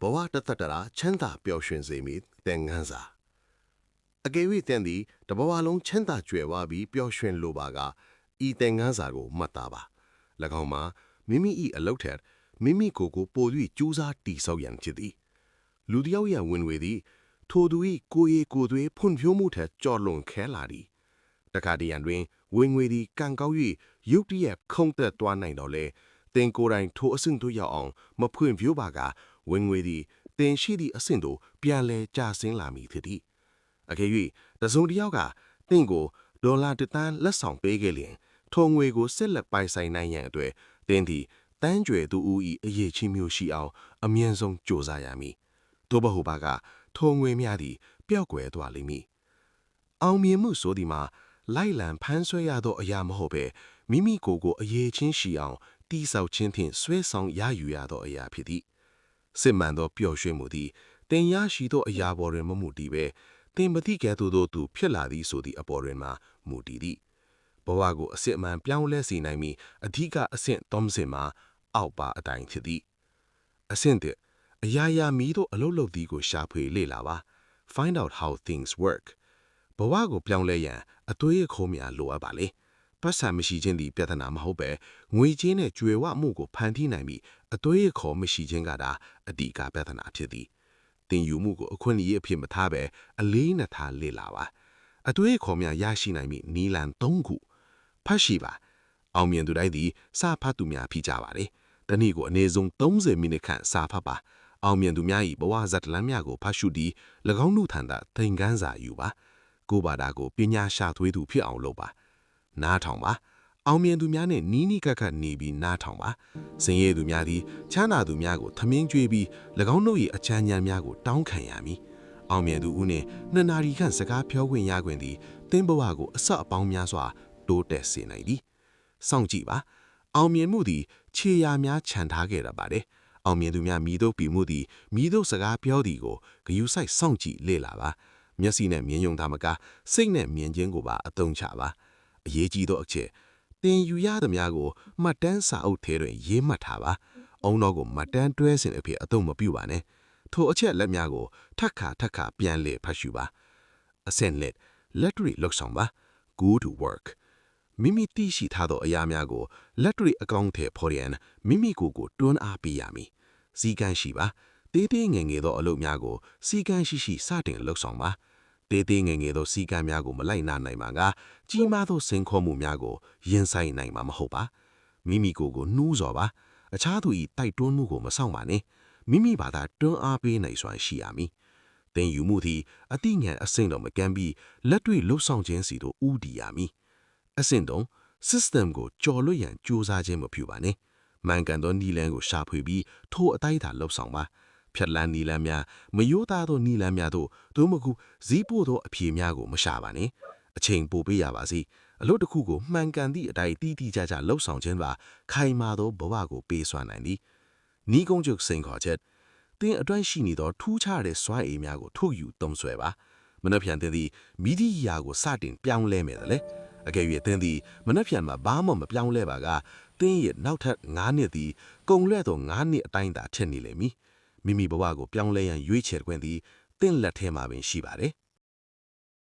ဘဝတသက်တရာချမ်းသာပျော်ရွှင်စေမည်သင်ခန်းစာအကယ်၍သင်သည်တဘဝလုံးချမ်းသာကြွယ်ဝပြီးပျော်ရွှင်လိုပါကဤသင်ခန်းစာကိုမှတ်သားပါ၎င်းမှာမိမိ၏အလုပ်ထက်မိမိကိုယ်ကိုပို၍ကြိုးစားတည်ဆောက်ရန်ဖြစ်သည်လူတစ်ယောက်ရဲ့ဝင်ဝေသည်ထိုသူ၏ကိုယ်ရည်ကိုယ်သွေးဖွံ့ဖြိုးမှုထက်ကြော်လွန်ခဲလာသည်တခါတရံတွင်ဝင်ငွေသည်ကံကောက်၍ရုတ်တရက်ခုန်သက်သွားနိုင်တော့လေသင်ကိုယ်တိုင်ထိုအဆင့်သို့ရောက်အောင်မဖွံ့ဖြိုးပါကဝင်ငွေသည်သင်ရှိသည့်အဆင့်သို့ပြန်လဲကျဆင်းလာမည်ဖြစ်သည်အကယ်၍တစုံတစ်ယောက်ကသင်ကိုဒေါ်လာ1 သန်းလက်ဆောင်ပေးခဲ့လျင်ထိုငွေကိုဆက်လက်ပိုင်ဆိုင်နိုင်ရန်အတွက်သင်သည်တန်းကြွယ်သူဦး၏အရေးချင်းမျိုးရှိအောင်အမြင့်ဆုံးကြိုးစားရမည်သို့မဟုတ်ပါကထိုငွေများသည်ပျောက်ကွယ်သွားလိမ့်မည်အောင်မြင်မှုဆိုသည်မှာလိုက်လံဖမ်းဆွဲရသောအရာမဟုတ်ပဲမိမိကိုယ်ကိုအရေးချင်းရှိအောင်တိဆောက်ခြင်းဖြင့်ဆွဲဆောင်ရယူရသောအရာဖြစ်သည်စစ်မှန်သောပျော်ရွှင်မှုသည်တင်ရရှိသောအရာပေါ်တွင်မမှုတည်ပဲတင်မတိကဲ့သို့သောသူဖြစ်လာသည်ဆိုသည့်အပေါ်တွင်မှမူတည်သည်ဘဝကိုအစစ်အမှန်ပြောင်းလဲစေနိုင်မည်အဓိကအဆင့်သုံးဆင့်မှာအောက်ပါအတိုင်းဖြစ်သည်အဆင့်အရာရာမီတို့အလုပ်လုပ်သည်ကိုရှာဖွေလေ့လာပါ find out how things work ဘဝကိုပြောင်းလဲရန်အသွေးအခိုးများလိုအပ်ပါလေပတ်စံမရှိခြင်းသည်ပြဿနာမဟုတ်ပဲငွေကြေးနဲ့ကြွယ်ဝမှုကိုဖန်တီးနိုင်ပြီးအသွေးအခေါ်မရှိခြင်းကသာအဓိကပြဿနာဖြစ်သည်တင်ယူမှုကိုအခွင့်အရေးအဖြစ်မထားပဲအလေးနက်ထားလေ့လာပါအသွေးအခေါ်များရရှိနိုင်ပြီးနီလန်၃ခုဖတ်ရှိပါအောင်မြင်သူတိုင်းသည်စာဖတ်သူများဖြစ်ကြပါလေတနည်းကိုအနည်းဆုံး30မိနစ်ခန့်စာဖတ်ပါအောင်မြင်သူများ၏ဘဝဇာတ်လမ်းများကိုဖတ်ရှုပြီး၎င်းတို့ထံသာသင်ခန်းစာယူပါကိုဘာသာကိုပညာရှာသွေးသူဖြစ်အောင်လုပ်ပါနားထောင်ပါအောင်မြင်သူများနဲ့နီးနီးကပ်ကပ်နေပြီးနားထောင်ပါစင်ရည်သူများသည်ချမ်းသာသူများကိုထမင်းကျွေးပြီး၎င်းတို့၏အချမ်းဉာဏ်များကိုတောင်းခံရမည်အောင်မြင်သူဦးနှင့်2 နာရီခန့်စကားပြောခွင့်ရခွင့်သည်သင်ဘဝကိုအဆက်အပေါင်းများစွာတိုးတက်စေနိုင်သည်စောင့်ကြည့်ပါအောင်မြင်မှုသည်ခြေရာများခြံထားခဲ့ရပါတယ်အောင်မြင်သူများမိတို့ပြည်မှုသည်မိတို့စကားပြောသည်ကိုဂယုစိုက်စောင့်ကြည့်လေ့လာပါမျက်စိနဲ့မြင်ယုံသားမကစိတ်နဲ့မြင်ခြင်းကိုပါအသုံးချပါအရေးကြီးသောအချက်သင်ယူရသည်များကိုမှတ်တမ်းစာအုပ်ထဲတွင်ရေးမှတ်ထားပါအုံတော်ကိုမှတ်တမ်းတွဲစဉ်အဖြစ်အသုံးမပြုပါနဲ့ထိုအချက်လက်များကိုထပ်ခါပြန်လည်ဖတ်ရှုပါအဆင့်လက်တွေ့လှုပ်ဆောင်ပါ go to work မိမိသိရှိထားသောအရာများကိုလက်တွေ့အကောင့်ထဲဖော်ရန်မိမိကိုယ်ကိုတွန်းအားပေးရမည်စီကံရှိပါတေးသေးငယ်ငယ်သောအလုပ်များကိုစီကံရှိစတင်လှုပ်ဆောင်ပါတေးသေးငယ်ငယ်သောစီကံများကိုမလိုက်နာနိုင်ပါကကြီးမားသောစိန်ခေါ်မှုများကိုရင်ဆိုင်နိုင်မှာမဟုတ်ပါမိမိကိုယ်ကိုနှူးဆော်ပါအခြားသူ၏တိုက်တွန်းမှုကိုမဆောင်ပါနဲ့မိမိဘာသာတွန်းအားပေးနိုင်စွာရှိရမည်သင်ယူမှုသည်အတိညာဉ်အဆင့်တော်မကမ်းပြီးလက်တွေ့လှုပ်ဆောင်ခြင်းစီတို့ဦးတည်ရမည်အဆင့်တုံး system ကိုကြော်လွတ်ရန်ကြိုးစားခြင်းမပြုပါနဲ့မှန်ကန်သောနီလန်းကိုရှာဖွေပြီးထိုအတိုင်းသာလှုပ်ဆောင်ပါဖြတ်လန်းနီလန်းများမယိုးသားသောနီလန်းများတို့သို့မဟုတ်ဇီးပို့သောအဖြေများကိုမရှာပါနဲ့အချိန်ပိုပေးရပါစေအလို့တစ်ခုကိုမှန်ကန်သည့်အတိုင်းတီးတီးကြကြလှုပ်ဆောင်ခြင်းပါခိုင်မာသောဘဝကိုပေးစွမ်းနိုင်သည်နီးကုန်းချုပ်စိန်ခေါ်ချက်သင်အတွင်းရှိနေသောထူးခြားတဲ့စွမ်းအင်များကိုထုတ်ယူသုံးစွဲပါမနှက်ဖြန်သင်သည်မိသည့်အရာကိုစတင်ပြောင်းလဲမယ်လေအကယ်၍သင်သည်မနှက်ဖြန်မှာဘာမှမပြောင်းလဲပါကသင်ရဲ့နောက်ထပ်9နှစ်သည်ကုန်လွဲ့သော9နှစ်အတိုင်းသာထက်နေလိမ့်မည်မိမိဘဝကိုပြောင်းလဲရန်ရွေးချယ်ခွင့်သည်သင်လက်ထဲမှာပင်ရှိပါတယ်